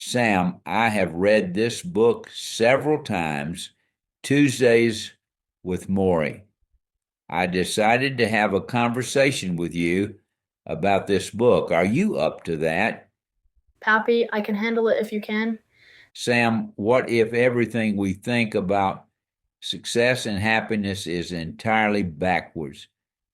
Sam, I have read this book several times, Tuesdays with Morrie. I decided to have a conversation with you about this book. Are you up to that? Pappy, I can handle it if you can. Sam, what if everything we think about success and happiness is entirely backwards?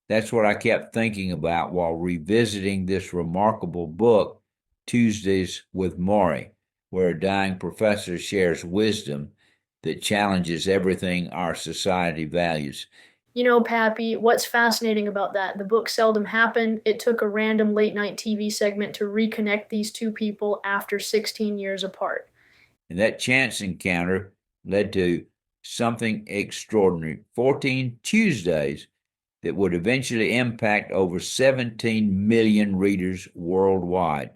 That's what I kept thinking about while revisiting this remarkable book, Tuesdays with Morrie, where a dying professor shares wisdom that challenges everything our society values. You know, Pappy, what's fascinating about that? The book seldom happened. It took a random late night TV segment to reconnect these two people after 16 years apart. And that chance encounter led to something extraordinary 14 Tuesdays that would eventually impact over 17 million readers worldwide.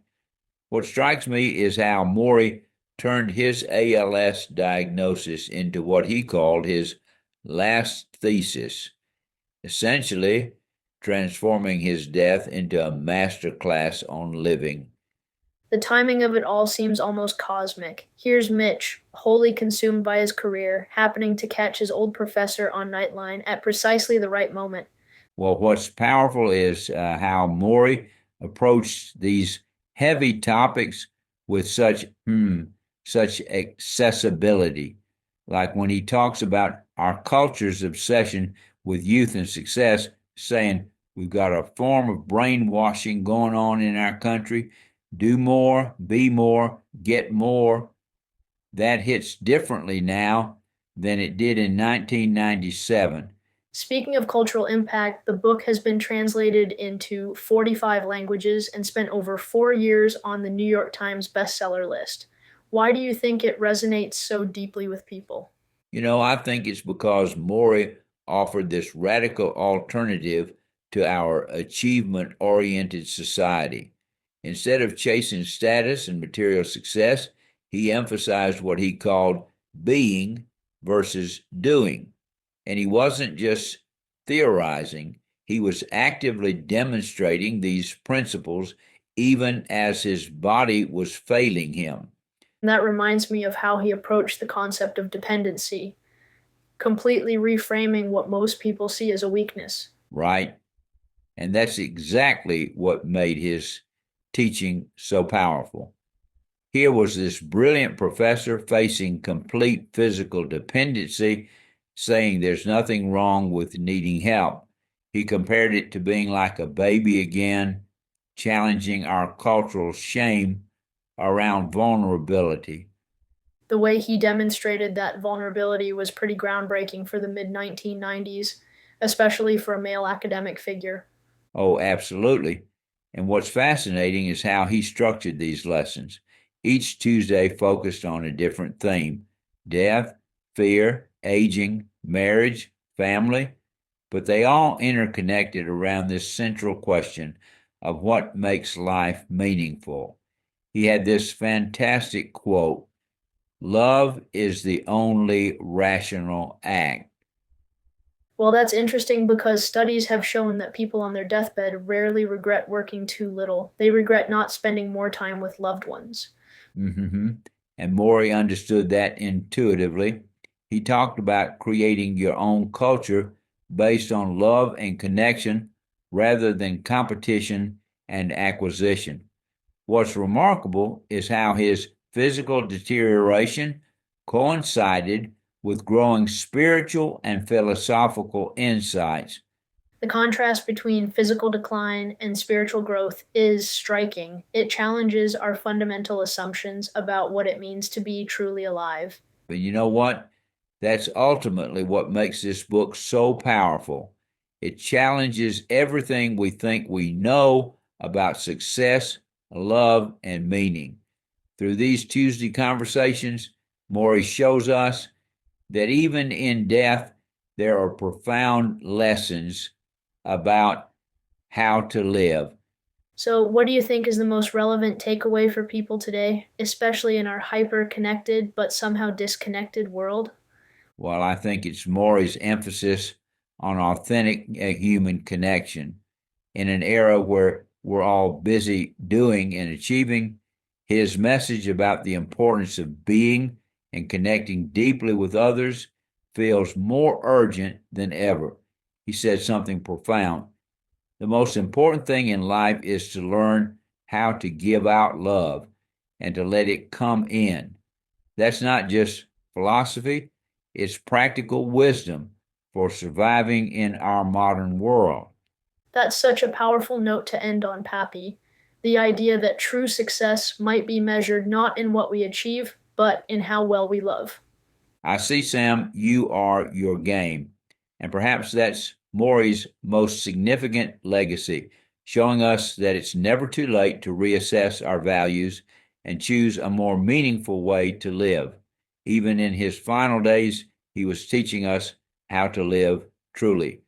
What strikes me is how Morrie turned his ALS diagnosis into what he called his last thesis, essentially transforming his death into a master class on living. The timing of it all seems almost cosmic. Here's Mitch, wholly consumed by his career, happening to catch his old professor on Nightline at precisely the right moment. Well, what's powerful is how Morrie approached these heavy topics with such accessibility. Like when he talks about our culture's obsession with youth and success, saying we've got a form of brainwashing going on in our country. Do more, be more, get more. That hits differently now than it did in 1997. Speaking of cultural impact, the book has been translated into 45 languages and spent over 4 years on the New York Times bestseller list. Why do you think it resonates so deeply with people? I think it's because Morrie offered this radical alternative to our achievement oriented society. Instead of chasing status and material success, he emphasized what he called being versus doing. And he wasn't just theorizing, he was actively demonstrating these principles even as his body was failing him. And that reminds me of how he approached the concept of dependency, completely reframing what most people see as a weakness. Right? And that's exactly what made his teaching so powerful. Here was this brilliant professor facing complete physical dependency, saying there's nothing wrong with needing help. He compared it to being like a baby again, challenging our cultural shame around vulnerability. The way he demonstrated that vulnerability was pretty groundbreaking for the mid 1990s, especially for a male academic figure. Oh, absolutely. And what's fascinating is how he structured these lessons. Each Tuesday focused on a different theme: death, fear, aging, marriage, family, but they all interconnected around this central question of what makes life meaningful. He had this fantastic quote: love is the only rational act. Well, that's interesting because studies have shown that people on their deathbed rarely regret working too little. They regret not spending more time with loved ones. Mm-hmm. And Morrie understood that intuitively. He talked about creating your own culture based on love and connection rather than competition and acquisition. What's remarkable is how his physical deterioration coincided with growing spiritual and philosophical insights. The contrast between physical decline and spiritual growth is striking. It challenges our fundamental assumptions about what it means to be truly alive. But you know what? That's ultimately what makes this book so powerful. It challenges everything we think we know about success, love, and meaning. Through these Tuesday conversations, Morrie shows us that even in death, there are profound lessons about how to live. So, what do you think is the most relevant takeaway for people today, especially in our hyper connected but somehow disconnected world? Well, I think it's Morrie's emphasis on authentic human connection. In an era where we're all busy doing and achieving, His message about the importance of being and connecting deeply with others feels more urgent than ever. He said something profound. The most important thing in life is to learn how to give out love and to let it come in. That's not just philosophy, it's practical wisdom for surviving in our modern world. That's such a powerful note to end on, Pappy. The idea that true success might be measured not in what we achieve, but in how well we love. I see, Sam, you are your game. And perhaps that's Morrie's most significant legacy, showing us that it's never too late to reassess our values and choose a more meaningful way to live. Even in his final days, he was teaching us how to live truly.